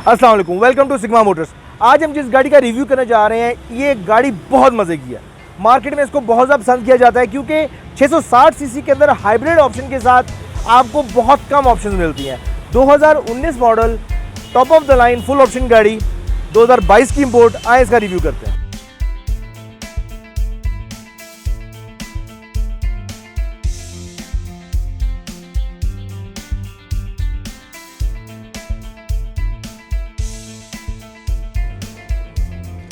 अस्सलाम वालेकुम, welcome to sigma Motors. आज हम जिस गाड़ी का रिव्यू करने जा रहे हैं, ये गाड़ी बहुत मज़े की है। मार्केट में इसको बहुत ज़्यादा पसंद किया जाता है क्योंकि 660 सीसी के अंदर हाइब्रिड ऑप्शन के साथ आपको बहुत कम ऑप्शन मिलती हैं। 2019 model top of the line full option गाड़ी 2022 की इंपोर्ट। आए इसका रिव्यू करते हैं।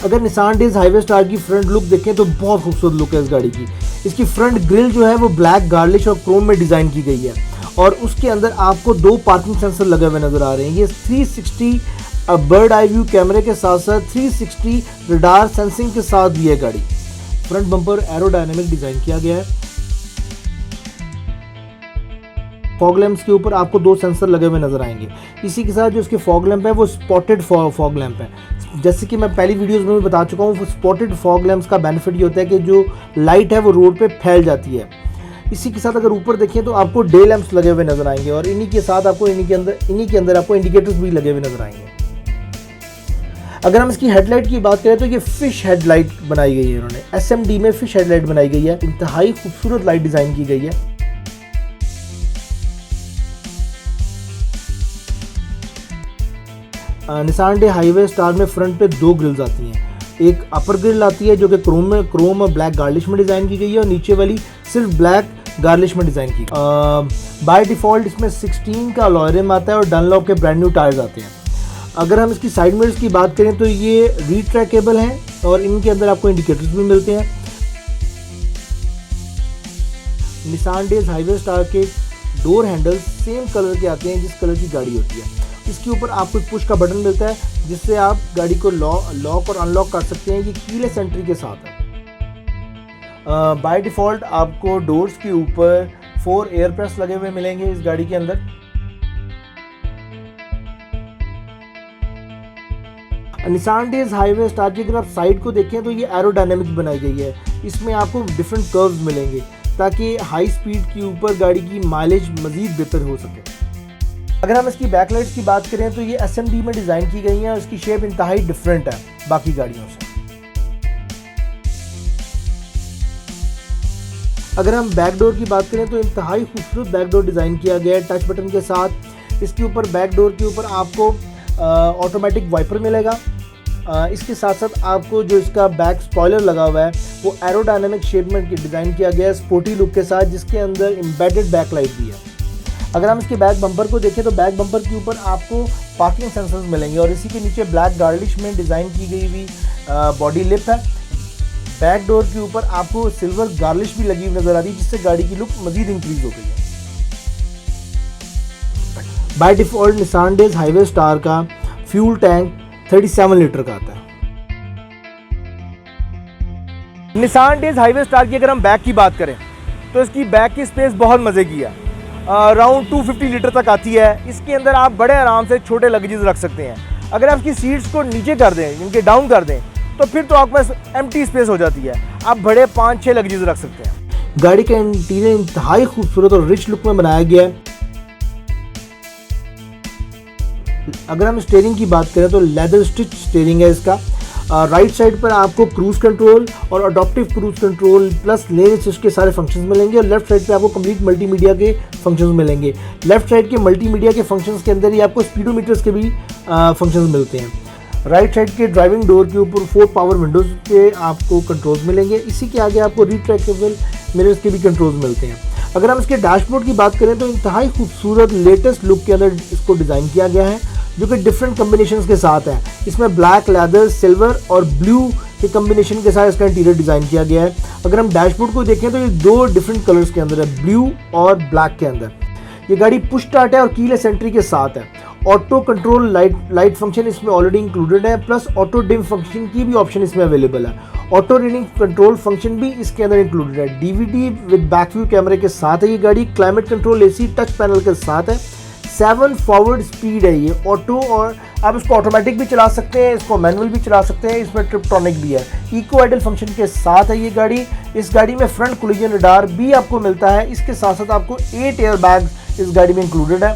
अगर निसान डेज हाईवे स्टार की फ्रंट लुक देखें तो बहुत खूबसूरत लुक है इस गाड़ी की। इसकी फ्रंट ग्रिल जो है वो ब्लैक गार्लिश और क्रोम में डिज़ाइन की गई है और उसके अंदर आपको 2 पार्किंग सेंसर लगे हुए नज़र आ रहे हैं। ये 360 बर्ड आई व्यू कैमरे के साथ साथ 360 रडार सेंसिंग के साथ भी है गाड़ी। फ्रंट बम्पर एरोडायनेमिक डिज़ाइन किया गया है। फॉग लैंप्स के ऊपर आपको 2 सेंसर लगे हुए नजर आएंगे। इसी के साथ जो इसके फॉग लैंप है वो स्पॉटेड फॉग लैंप है। जैसे कि मैं पहली वीडियोस में भी बता चुका हूँ, स्पॉटेड फॉग लैंप्स का बेनिफिट ये होता है कि जो लाइट है वो रोड पे फैल जाती है। इसी के साथ अगर ऊपर देखें तो आपको डे लैंप्स लगे हुए नजर आएंगे और इन्हीं के साथ आपको इन्हीं के अंदर आपको इंडिकेटर्स भी लगे हुए नजर आएंगे। अगर हम इसकी हेडलाइट की बात करें तो ये फिश हेडलाइट बनाई गई है। इन्होंने SMD में फिश हेडलाइट बनाई गई है। इंतहाई खूबसूरत लाइट डिज़ाइन की गई है। निसान डे हाईवे स्टार में फ्रंट पे 2 ग्रिल्स आती हैं। एक अपर ग्रिल आती है जो कि क्रोम और ब्लैक गार्लिश में डिज़ाइन की गई है और नीचे वाली सिर्फ ब्लैक गार्लिश में डिज़ाइन की गई। बाय डिफ़ॉल्ट इसमें 16 का अलॉय रिम आता है और डनलॉप के ब्रांड न्यू टायर्स आते हैं। अगर हम इसकी साइड मिरर्स की बात करें तो ये रीट्रैकेबल हैं और इनके अंदर आपको इंडिकेटर्स भी मिलते हैं। निसान डेज हाईवे स्टार के डोर हैंडल सेम कलर के आते हैं जिस कलर की गाड़ी होती है। इसके ऊपर आपको एक पुश का बटन मिलता है जिससे आप गाड़ी को लॉक और अनलॉक कर सकते हैं। ये कीलेस एंट्री के साथ है। बाय डिफ़ॉल्ट आपको डोर्स के ऊपर 4 एयर प्रेस लगे हुए मिलेंगे इस गाड़ी के अंदर। निसान डेज हाईवे स्टार की अगर आप साइड को देखें तो ये एरोडायनेमिक बनाई गई है। इसमें आपको डिफरेंट कर्व्स मिलेंगे ताकि हाई स्पीड के ऊपर गाड़ी की माइलेज मज़ीद बेहतर हो सके। अगर हम इसकी बैकलाइट्स की बात करें तो ये SMD में डिज़ाइन की गई हैं और इसकी शेप इंतहाई डिफरेंट है बाकी गाड़ियों से। अगर हम बैक डोर की बात करें तो इंतहाई खूबसूरत बैक डोर डिज़ाइन किया गया है टच बटन के साथ। इसके ऊपर बैक डोर के ऊपर आपको ऑटोमेटिक वाइपर मिलेगा। इसके साथ साथ आपको जो इसका बैक स्पॉइलर लगा हुआ है वो एरोडायनेमिक शेप में डिज़ाइन किया गया है स्पोर्टी लुक के साथ, जिसके अंदर एम्बेडेड बैकलाइट भी है। अगर हम इसके बैक बम्पर को देखें तो बैक बम्पर के ऊपर आपको पार्किंग सेंसर्स मिलेंगे और इसी के नीचे ब्लैक गार्लिश में डिज़ाइन की गई हुई बॉडी लिप है। बैक डोर के ऊपर आपको सिल्वर गार्लिश भी लगी हुई नज़र आ रही है जिससे गाड़ी की लुक मज़ीद इंक्रीज हो गई है। By default Nissan days highway star का फ्यूल टैंक 37 लीटर का आता है। निसान डेज हाईवे स्टार की अगर हम बैक की बात करें तो इसकी बैक की स्पेस बहुत मज़े की है। अराउंड 250 लीटर तक आती है। इसके अंदर आप बड़े आराम से छोटे लगेजेस रख सकते हैं। अगर आप इसकी सीट्स को नीचे कर दें, इनके डाउन कर दें, तो फिर तो आपके पास एम्प्टी स्पेस हो जाती है। आप बड़े 5-6 लगेजेस रख सकते हैं। गाड़ी का इंटीरियर इंतहाई खूबसूरत और रिच लुक में बनाया गया है। अगर हम स्टीयरिंग की बात करें तो लेदर स्टिच स्टीयरिंग है इसका। राइट साइड पर आपको क्रूज कंट्रोल और अडॉप्टिव क्रूज कंट्रोल प्लस लेन असिस्ट के सारे फंक्शंस मिलेंगे और लेफ्ट साइड पे आपको कंप्लीट मल्टीमीडिया के फंक्शंस मिलेंगे। लेफ्ट साइड के मल्टीमीडिया के फंक्शंस के अंदर ही आपको स्पीडोमीटर्स के भी फंक्शंस मिलते हैं। राइट साइड के ड्राइविंग डोर के ऊपर 4 पावर विंडोज के आपको कंट्रोल्स मिलेंगे। इसी के आगे आपको रिट्रैक्टेबल मिरर्स के भी कंट्रोल्स मिलते हैं। अगर हम इसके डैशबोर्ड की बात करें तो इंतहाई खूबसूरत लेटेस्ट लुक के अंदर इसको डिज़ाइन किया गया है जो कि डिफरेंट कम्बिनेशंस के साथ है। इसमें ब्लैक, लेदर, सिल्वर और ब्लू के कम्बिनेशन के साथ इसका इंटीरियर डिज़ाइन किया गया है। अगर हम डैशबोर्ड को देखें तो ये 2 डिफरेंट कलर्स के अंदर है, ब्लू और ब्लैक के अंदर। ये गाड़ी पुश स्टार्ट है और कीलेस एंट्री के साथ है। ऑटो कंट्रोल लाइट फंक्शन इसमें ऑलरेडी इंक्लूडेड है प्लस ऑटो डिम फंक्शन की भी ऑप्शन इसमें अवेलेबल है। ऑटो रीडिंग कंट्रोल फंक्शन भी इसके अंदर इंक्लूडेड है। DVD विद बैक व्यू कैमरे के साथ है ये गाड़ी। Climate control AC touch panel के साथ है। 7 फॉरवर्ड स्पीड है ये ऑटो और आप इसको ऑटोमेटिक भी चला सकते हैं, इसको मैनुअल भी चला सकते हैं। इसमें ट्रिप्टॉनिक भी है। इको आइडल फंक्शन के साथ है ये गाड़ी। इस गाड़ी में फ्रंट कोलिजन रडार भी आपको मिलता है। इसके साथ साथ आपको 8 एयर बैग इस गाड़ी में इंक्लूडेड है।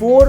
4